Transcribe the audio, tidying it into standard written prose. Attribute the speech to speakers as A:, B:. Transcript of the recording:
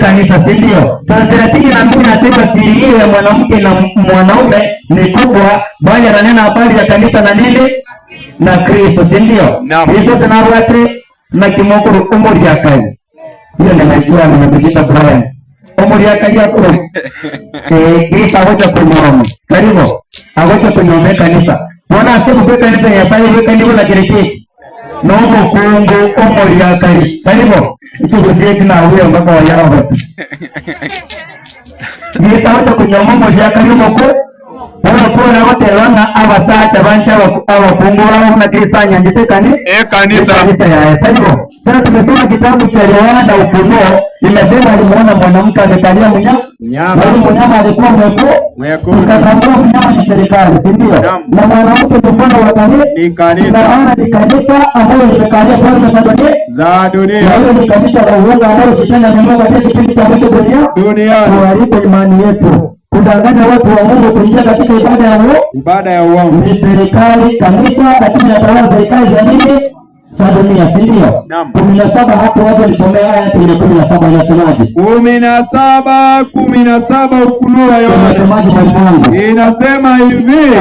A: kanisa, si ndio? 32 nasema siri hiyo ya mwanamke na mwanaume ni kubwa, bali ananena habari ya kanisa na nini na Kristo, si ndio? Hizo zinawate na kimokoro umuri ya kazi. Hiyo ndio najua nimekuita Brian. Umuri ya kazi yako. Hii sawacha kunyoma. Karibu. Awacha kunyoma kanisa. Bwana asema kwa kanisa ya sai wewe kanisa la kiriki. Nomo kungu umuri ya kazi. Karibu. Tukuzie na huyo mpaka wayao. Hii sawacha kunyoma umuri ya kazi mko. Wanapoona wote wana abasata banja abafungura na kanisa nyandite kanisa ya hivyo. Sasa tumesoma kitabu cha Yohana na Ufunuo, imesema alimuona mwanamke amekalia mnyama alikuwa mwekundu. Tukatambua mnyama ni serikali, si ndio? Na mwanamke ni mfano wa kanisa. Naona ni kanisa ambalo limekalia falme za dunia. Na hiyo ni kanisa la uongo ambalo shetani amemwaga katika kipindi cha mwisho duniani kuharibu imani yetu, kudanganya watu wa Mungu kuingia katika ibada ya uongo. Ni serikali kanisa, lakini natawala serikali za nini? Za dunia, si ndio? 17 hapo waje nisomea aya ile 17 inasemaje? 17 Ufunuo wa Yohana. Inasema hivi.